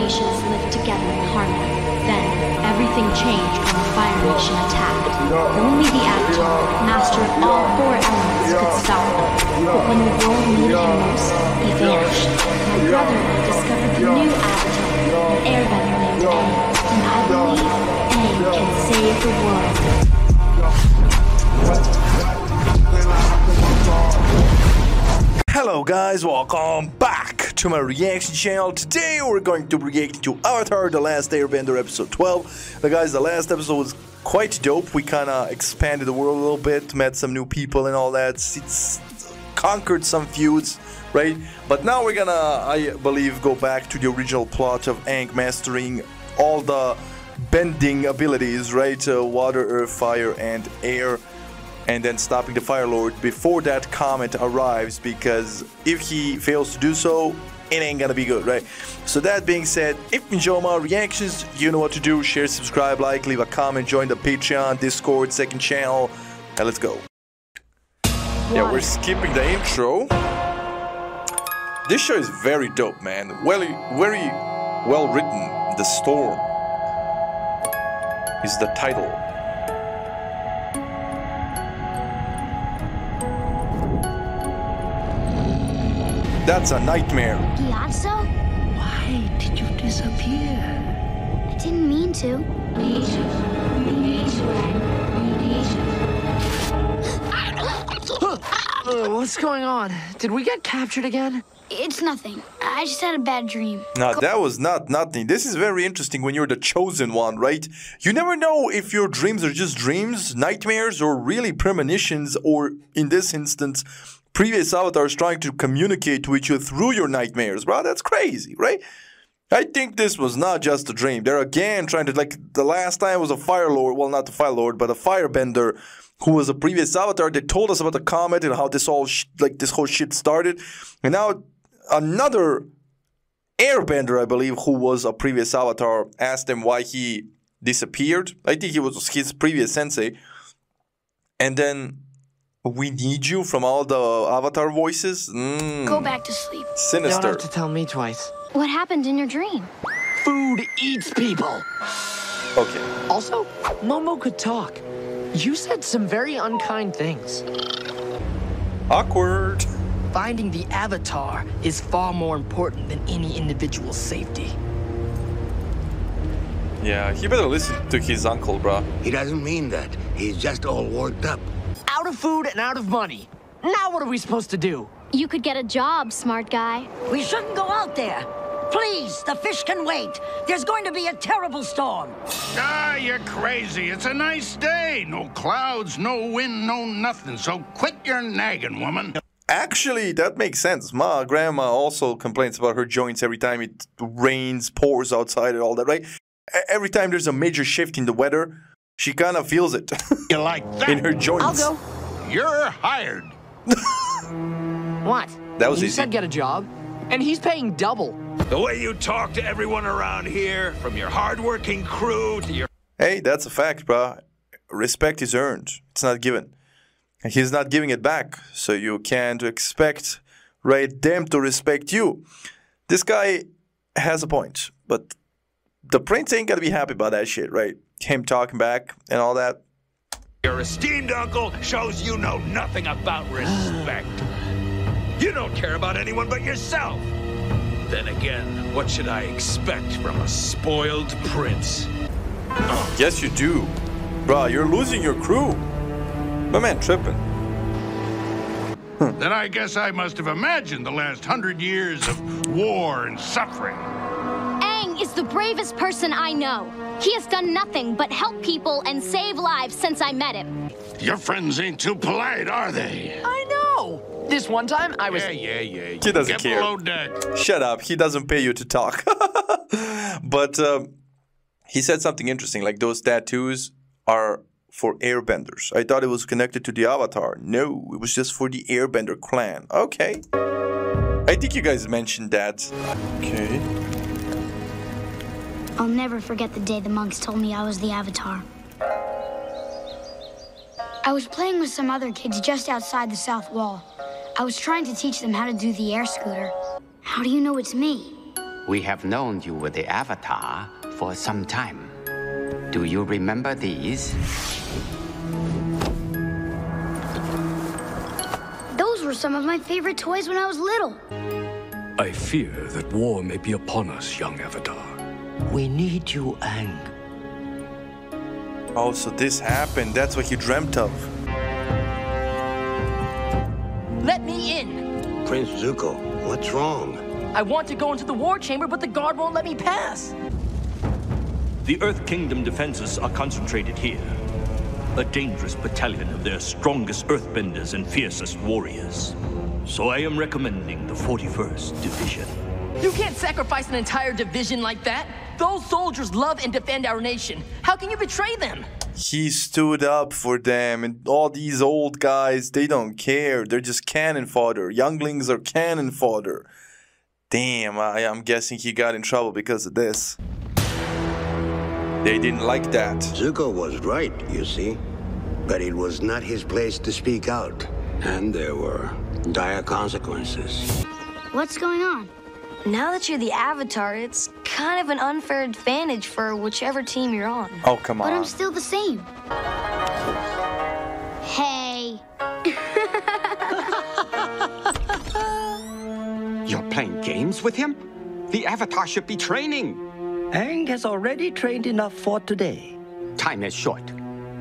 nations lived together in harmony. Then, everything changed when the Fire Nation attacked. Only the Avatar, master of all four elements, could stop them. But when the world needed him most, he vanished. My brother and I discovered the new Avatar, an airbender named Aang. And I believe Aang can save the world. Hello guys, welcome back to my reaction channel. Today we're going to react to Avatar The Last Airbender episode 12. Guys, the last episode was quite dope. We kinda expanded the world a little bit, met some new people and all that. It's conquered some feuds, right? But now we're gonna, I believe, go back to the original plot of Aang mastering all the bending abilities, right? Water, earth, fire, and air. And then stopping the Fire Lord before that comet arrives, because if he fails to do so, it ain't gonna be good, right? So that being said, if you enjoy my reactions, you know what to do. Share, subscribe, like, leave a comment, join the Patreon, Discord, second channel, and let's go. Yeah, we're skipping the intro. This show is very dope, man. Very well written. The Storm is the title. That's a nightmare. Gyatso? Why did you disappear? I didn't mean to. What's going on? Did we get captured again? It's nothing. I just had a bad dream. No, that was not nothing. This is very interesting when you're the chosen one, right? You never know if your dreams are just dreams, nightmares, or really premonitions, or in this instance, previous avatars trying to communicate with you through your nightmares, bro. That's crazy, right? I think this was not just a dream. They're again trying to, like, the last time was a Fire Lord, well, not the Fire Lord, but a Firebender who was a previous avatar. They told us about the comet and how this all, this whole shit started. And now another Airbender, I believe, who was a previous avatar, asked him why he disappeared. I think he was his previous sensei. And then, we need you from all the avatar voices? Go back to sleep. Sinister. Don't have to tell me twice. What happened in your dream? Food eats people. Okay. Also, Momo could talk. You said some very unkind things. Awkward. Finding the Avatar is far more important than any individual's safety. Yeah, he better listen to his uncle, bruh. He doesn't mean that. He's just all worked up. Out of food and out of money. Now what are we supposed to do? You could get a job, smart guy. We shouldn't go out there. Please, the fish can wait. There's going to be a terrible storm. Ah, you're crazy. It's a nice day. No clouds, no wind, no nothing. So quit your nagging, woman. Actually, that makes sense. My grandma also complains about her joints every time it rains, pours outside and all that, right? Every time there's a major shift in the weather, she kind of feels it. You like that? In her joints. I'll go. You're hired. What? That was you easy. said get a job, and he's paying double. The way you talk to everyone around here, from your hardworking crew to your... Hey, that's a fact, bruh. Respect is earned. It's not given. And he's not giving it back. So you can't expect, right, them to respect you. This guy has a point. But the prince ain't gonna be happy about that shit, right? Him talking back and all that. Your esteemed uncle shows you know nothing about respect. You don't care about anyone but yourself. Then again, what should I expect from a spoiled prince? Yes, you do. Bruh, you're losing your crew. My man tripping. Then I guess I must have imagined the last 100 years of war and suffering. Aang is the bravest person I know. He has done nothing but help people and save lives since I met him. Your friends ain't too polite, are they? I know. This one time, I was... Yeah. He doesn't Get care. below deck. Shut up. He doesn't pay you to talk. But he said something interesting, like those tattoos are for airbenders. I thought it was connected to the Avatar. No, it was just for the Airbender clan. Okay. I think you guys mentioned that. Okay. I'll never forget the day the monks told me I was the Avatar. I was playing with some other kids just outside the south wall. I was trying to teach them how to do the air scooter. How do you know it's me? We have known you were the Avatar for some time. Do you remember these? Those were some of my favorite toys when I was little. I fear that war may be upon us, young Avatar. We need you, Aang. Oh, so this happened. That's what he dreamt of. Let me in! Prince Zuko, what's wrong? I want to go into the war chamber, but the guard won't let me pass. The Earth Kingdom defenses are concentrated here. A dangerous battalion of their strongest earthbenders and fiercest warriors. So I am recommending the 41st Division. You can't sacrifice an entire division like that. Those soldiers love and defend our nation. How can you betray them? He stood up for them, and all these old guys, they don't care. They're just cannon fodder. Younglings are cannon fodder. Damn, I'm guessing he got in trouble because of this. They didn't like that. Zuko was right, you see. But it was not his place to speak out. And there were dire consequences. What's going on? Now that you're the Avatar, it's kind of an unfair advantage for whichever team you're on. Oh, come on. But I'm still the same. Hey. You're playing games with him? The Avatar should be training. Aang has already trained enough for today. Time is short.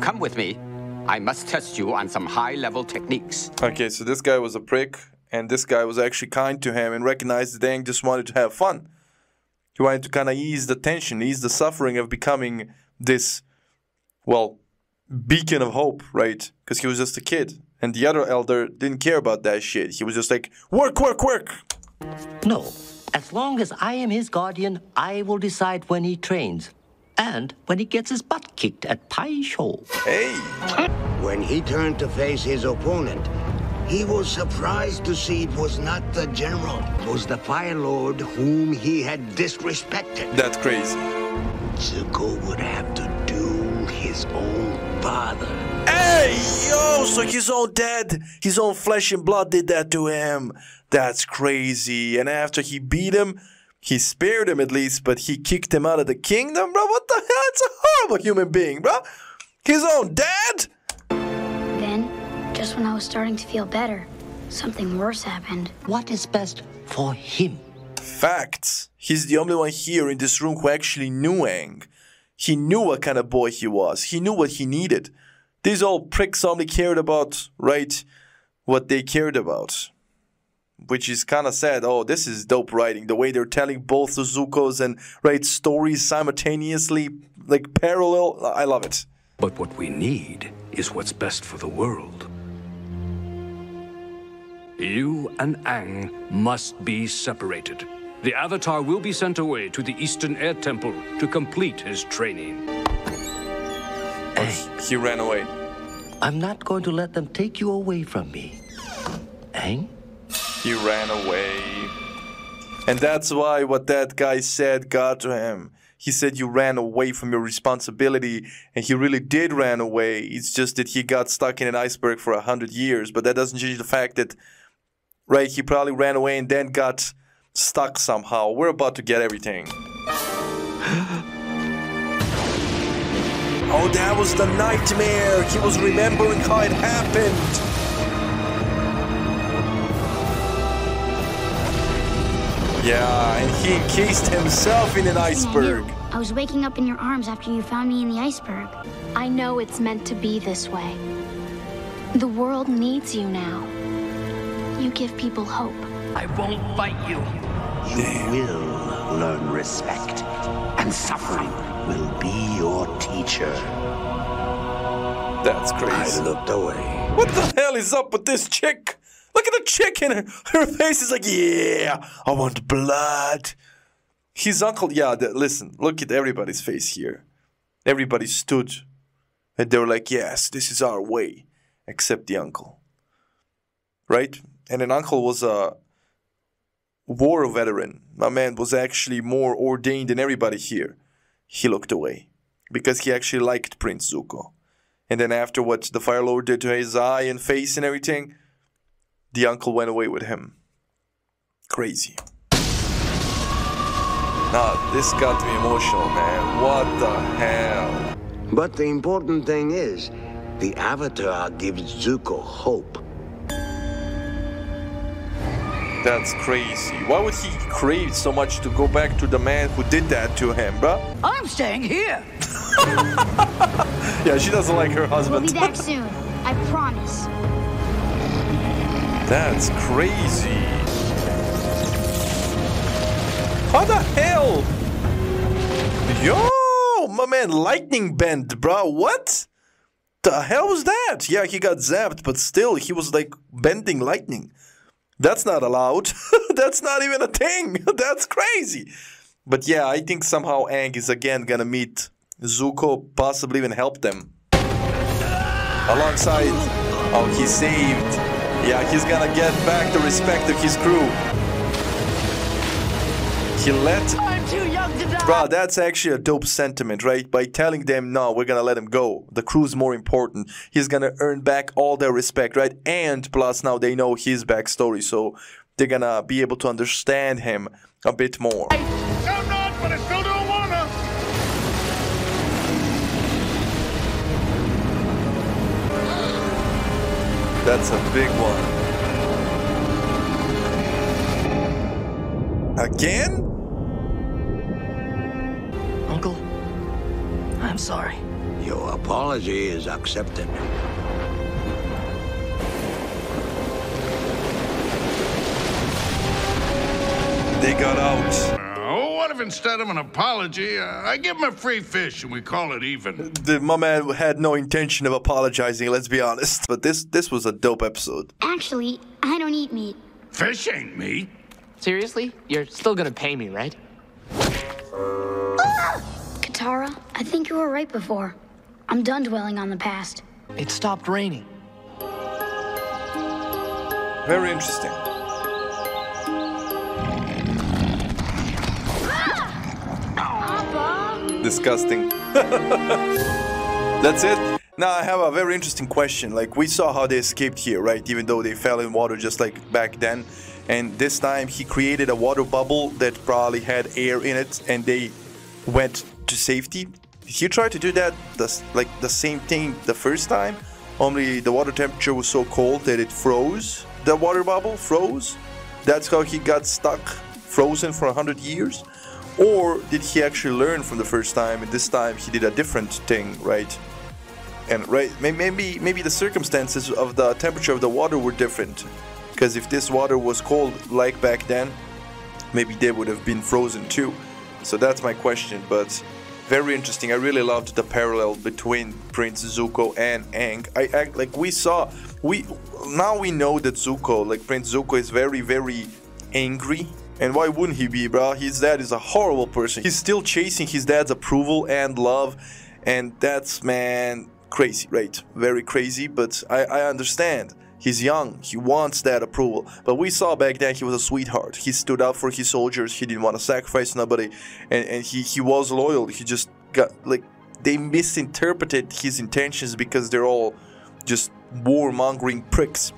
Come with me. I must test you on some high-level techniques. Okay, so this guy was a prick, and this guy was actually kind to him and recognized that Aang just wanted to have fun. He wanted to kind of ease the tension, ease the suffering of becoming this, well, beacon of hope, right? Because he was just a kid. And the other elder didn't care about that shit. He was just like, work, work, work. No. As long as I am his guardian, I will decide when he trains. And when he gets his butt kicked at Pai Sho. Hey! When he turned to face his opponent, he was surprised to see it was not the general. It was the Fire Lord whom he had disrespected. That's crazy. Zuko would have to do his own father. Hey, yo! So his own dad, his own flesh and blood did that to him. That's crazy. And after he beat him, he spared him at least, but he kicked him out of the kingdom, bro? What the hell? It's a horrible human being, bro. His own dad? Then, just when I was starting to feel better, something worse happened. What is best for him? Facts. He's the only one here in this room who actually knew Aang. He knew what kind of boy he was. He knew what he needed. These old pricks only cared about, right, what they cared about. Which is kind of sad. Oh, this is dope writing. The way they're telling both the Zuko's and, right, stories simultaneously, like parallel. I love it. But what we need is what's best for the world. You and Aang must be separated. The Avatar will be sent away to the Eastern Air Temple to complete his training. Oh, he ran away. I'm not going to let them take you away from me. Aang? He ran away. And that's why what that guy said got to him. He said you ran away from your responsibility, and he really did run away. It's just that he got stuck in an iceberg for 100 years. But that doesn't change the fact that, right, he probably ran away and then got stuck somehow. We're about to get everything. Oh, that was the nightmare. He was remembering how it happened. Yeah, and he encased himself in an iceberg. I was waking up in your arms after you found me in the iceberg. I know it's meant to be this way. The world needs you now. You give people hope. I won't fight you. You will learn respect, and suffering will be your teacher. That's crazy. I looked away. What the hell is up with this chick? Look at the chick in her face is like, yeah, I want blood. His uncle, yeah, listen, look at everybody's face here. Everybody stood and they were like, yes, this is our way, except the uncle. Right? And an uncle was a war veteran. My man was actually more ordained than everybody here. He looked away because he actually liked Prince Zuko. And then after what the Fire Lord did to his eye and face and everything, the uncle went away with him. Crazy. Nah, this got me emotional, man. What the hell? But the important thing is, the Avatar gives Zuko hope. That's crazy. Why would he crave so much to go back to the man who did that to him, bruh? I'm staying here. Yeah, she doesn't like her husband. We'll be back soon. I promise. That's crazy. How the hell? Yo, my man, lightning bend, bro. What? The hell was that? Yeah, he got zapped, but still, he was like bending lightning. That's not allowed. That's not even a thing. That's crazy. But yeah, I think somehow Aang is again gonna meet Zuko, possibly even help them. Alongside, oh, he saved. Yeah, he's gonna get back the respect of his crew. He let... I'm too young to die. Bro, that's actually a dope sentiment, right? By telling them, no, we're gonna let him go. The crew's more important. He's gonna earn back all their respect, right? And plus now they know his backstory, so they're gonna be able to understand him a bit more. I'm not, but I still don't wanna. That's a big one. Again? Uncle, I'm sorry. Your apology is accepted. They got out. Oh, what if instead of an apology, I give him a free fish and we call it even? My man had no intention of apologizing, let's be honest. But this was a dope episode. Actually, I don't eat meat. Fish ain't meat. Seriously? You're still gonna pay me, right? Katara, I think you were right before. I'm done dwelling on the past. It stopped raining. Very interesting. Disgusting. That's it. Now I have a very interesting question. Like, we saw how they escaped here, right? Even though they fell in water just like back then. And this time he created a water bubble that probably had air in it, and they went to safety. Did he try to do that, like the same thing the first time? Only the water temperature was so cold that it froze. The water bubble froze. That's how he got stuck, frozen for 100 years. Or did he actually learn from the first time, and this time he did a different thing, right? And right, maybe the circumstances of the temperature of the water were different. Because if this water was cold like back then, maybe they would have been frozen too. So that's my question, but very interesting. I really loved the parallel between Prince Zuko and Aang. Now we know that Zuko, like Prince Zuko, is very, very angry. And why wouldn't he be, bro? His dad is a horrible person. He's still chasing his dad's approval and love. And that's, man, crazy, right? Very crazy, but I understand. He's young. He wants that approval. But we saw back then he was a sweetheart. He stood up for his soldiers. He didn't want to sacrifice nobody. And he was loyal. He just got, like, they misinterpreted his intentions because they're all just warmongering pricks.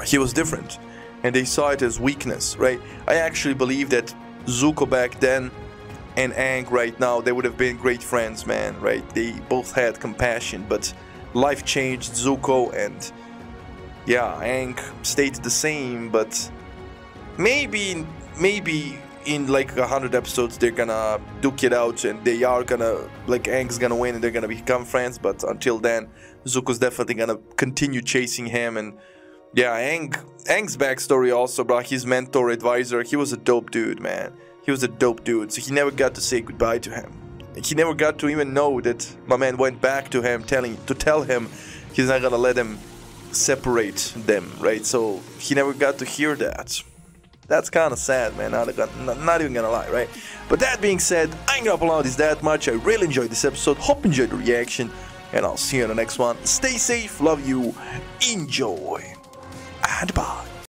He was different. And they saw it as weakness, right? I actually believe that Zuko back then and Aang right now, they would have been great friends, man, right? They both had compassion, but life changed Zuko, and yeah, Aang stayed the same, but maybe in like 100 episodes they're gonna duke it out, and they are gonna, like, Aang's gonna win and they're gonna become friends. But until then, Zuko's definitely gonna continue chasing him. And yeah, Aang's backstory also, bro, his mentor, advisor, he was a dope dude, man. He was a dope dude, so he never got to say goodbye to him. He never got to even know that my man went back to him, to tell him he's not gonna let him separate them, right? So he never got to hear that. That's kind of sad, man, not even gonna lie, right? But that being said, I ain't gonna upload this that much. I really enjoyed this episode, hope you enjoyed the reaction, and I'll see you in the next one. Stay safe, love you, enjoy, and bye.